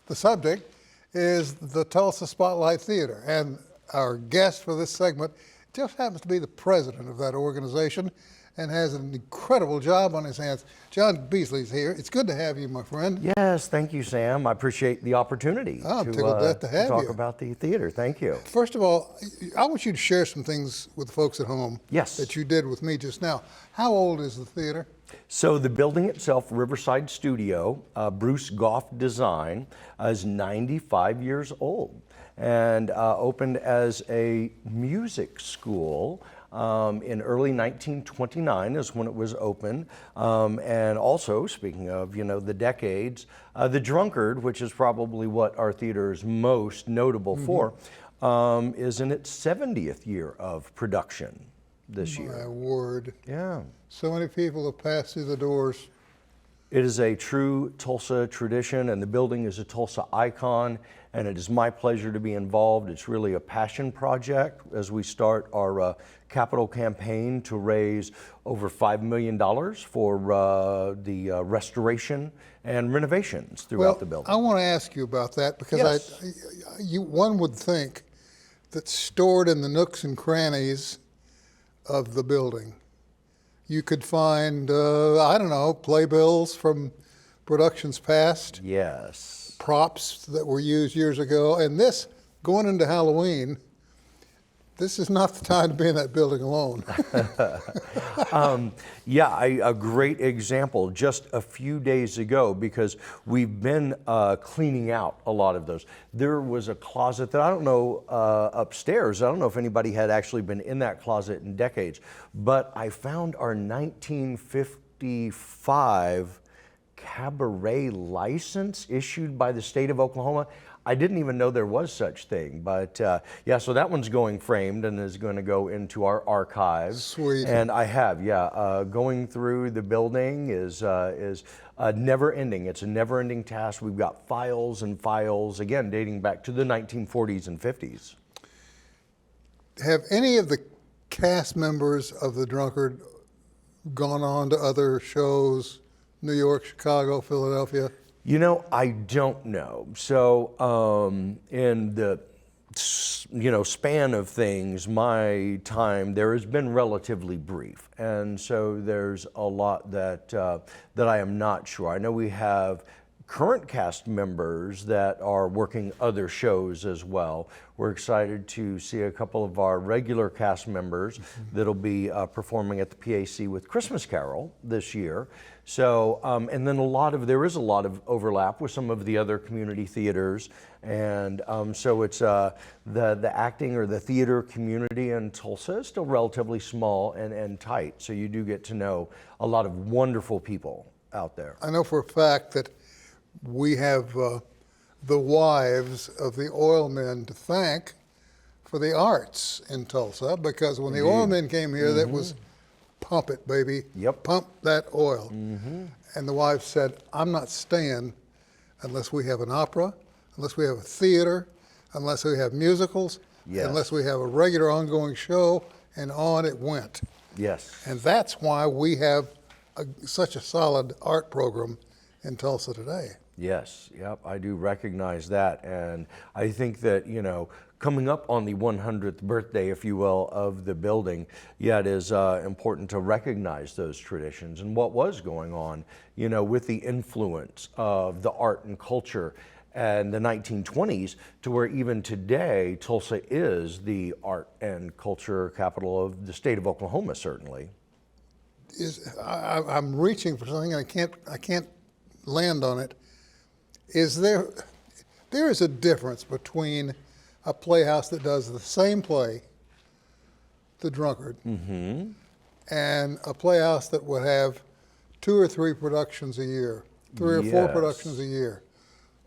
The subject is the Tulsa Spotlight Theater, and our guest for this segment just happens to be the president of that organization and has an incredible job on his hands. John Beasley's here. It's good to have you, my friend. Yes, thank you, Sam. I appreciate the opportunity I'm tickled death to have talk you. about the theater. Thank you. First of all, I want you to share some things with the folks at home Yes. that you did with me just now. How old is the theater? So the building itself, Riverside Studio, Bruce Goff Design, is 95 years old and opened as a music school. In early 1929 is when it was opened. And also, speaking of, the decades, The Drunkard, which is probably what our theater is most notable for, is in its 70th year of production this year. My word. Yeah. So many people have passed through the doors. It is a true Tulsa tradition, and the building is a Tulsa icon, and it is my pleasure to be involved. It's really a passion project as we start our capital campaign to raise over $5 million for the restoration and renovations throughout the building. I want to ask you about that because one would think that stored in the nooks and crannies of the building, you could find, I don't know, playbills from productions past. Yes. Props that were used years ago. And this, going into Halloween, this is not the time to be in that building alone. A great example just a few days ago, because we've been cleaning out a lot of those. There was a closet that I don't know upstairs. I don't know if anybody had actually been in that closet in decades, but I found our 1955 cabaret license issued by the state of Oklahoma. I didn't even know there was such thing, but so that one's going framed and is going to go into our archives. Sweet. And I have, going through the building is never ending. It's a never ending task. We've got files and files, again, dating back to the 1940s and 50s. Have any of the cast members of The Drunkard gone on to other shows, New York, Chicago, Philadelphia? I don't know. So in the span of things, my time there has been relatively brief, and so there's a lot that I am not sure. I know we have current cast members that are working other shows as well. We're excited to see a couple of our regular cast members that'll be performing at the PAC with Christmas Carol this year. So, and then there is a lot of overlap with some of the other community theaters. And so it's the acting or the theater community in Tulsa is still relatively small and tight. So you do get to know a lot of wonderful people out there. I know for a fact that we have the wives of the oil men to thank for the arts in Tulsa, because when the oil men came here, that was pump it, baby. Yep. Pump that oil. And the wives said, I'm not staying unless we have an opera, unless we have a theater, unless we have musicals, unless we have a regular ongoing show, and on it went. Yes. And that's why we have such a solid art program in Tulsa today. Yes, yep, I do recognize that, and I think that, coming up on the 100th birthday, if you will, of the building, it is important to recognize those traditions and what was going on, with the influence of the art and culture and the 1920s to where even today, Tulsa is the art and culture capital of the state of Oklahoma, certainly. I'm reaching for something and I can't land on it. There is a difference between a playhouse that does the same play, The Drunkard, and a playhouse that would have 2 or 3 productions a year, 3 or 4 productions a year.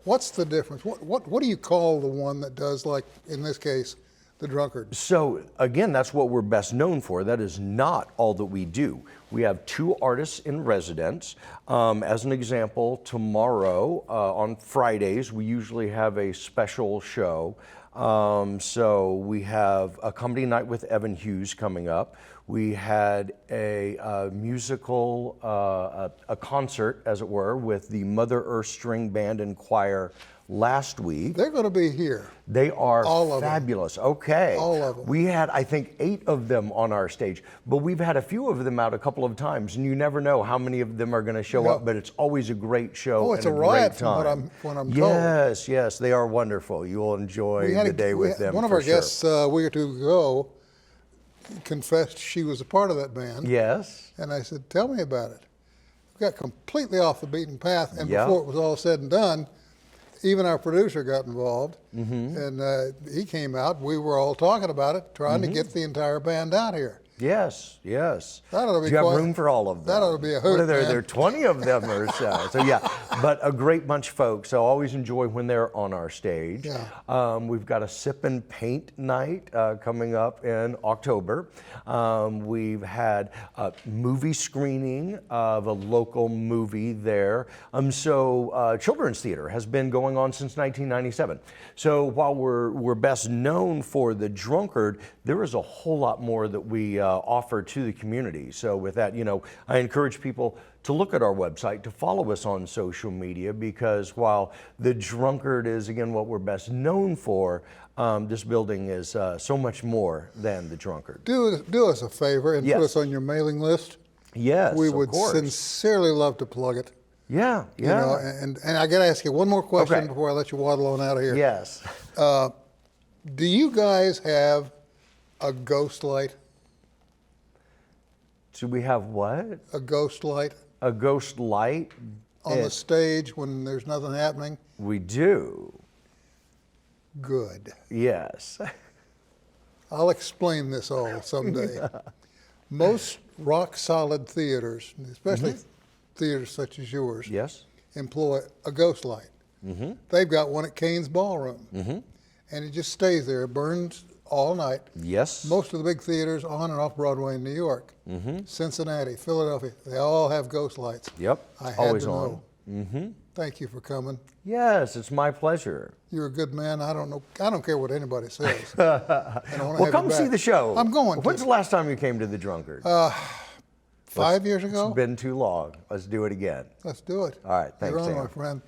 What's the difference? What do you call the one that does, like in this case, The Drunkard? So again, that's what we're best known for. That is not all that we do. We have 2 artists in residence. As an example, tomorrow on Fridays, we usually have a special show. So we have a comedy night with Evan Hughes coming up. We had a musical, a concert, as it were, with the Mother Earth String Band and Choir last week. They're going to be here. They are All of them. fabulous. Okay. All of them. We had, I think, 8 of them on our stage, but we've had a few of them out a couple of times, and you never know how many of them are going to show No. up, but it's always a great show. Oh, it's and a riot great from time. what I'm told. Yes, yes, they are wonderful. You will enjoy the day with them. One of for our sure. guests a week or two ago confessed she was a part of that band. Yes. And I said, tell me about it. We got completely off the beaten path, and Yeah. before it was all said and done, even our producer got involved, Mm-hmm. and he came out. We were all talking about it, trying to get the entire band out here. Yes, yes. That ought to be Do you have quite- room for all of them? that ought to be a What hoot, are there? man. There are 20 of them or so. So yeah, but a great bunch of folks. So I always enjoy when they're on our stage. Yeah. We've got a sip and paint night coming up in October. We've had a movie screening of a local movie there. So children's theater has been going on since 1997. So while we're best known for The Drunkard, there is a whole lot more that we offer to the community. So with that, I encourage people to look at our website, to follow us on social media, because while The Drunkard is, again, what we're best known for, this building is so much more than The Drunkard. Do us a favor and Yes. put us on your mailing list. Yes, We of would course. sincerely love to plug it. Yeah, You yeah. know, and I got to ask you one more question Okay. before I let you waddle on out of here. Yes. Do you guys have a ghost light? Do we have what? A ghost light A ghost light? on the stage when there's nothing happening? We do. Good. Yes. I'll explain this all someday. Most rock solid theaters, especially theaters such as yours, Yes. employ a ghost light. They've got one at Kane's Ballroom, and it just stays there. It burns all night. Yes. Most of the big theaters on and off Broadway in New York, Cincinnati, Philadelphia, they all have ghost lights. Yep. I had Always to on. know. Thank you for coming. Yes, it's my pleasure. You're a good man. I don't care what anybody says. I don't wanna Well, have you come see back. the show. I'm going When's to. the last time you came to The Drunkard? 5 years ago? It's been too long. Let's do it again. Let's do it. All right, thanks, You're on, Sam. my friend.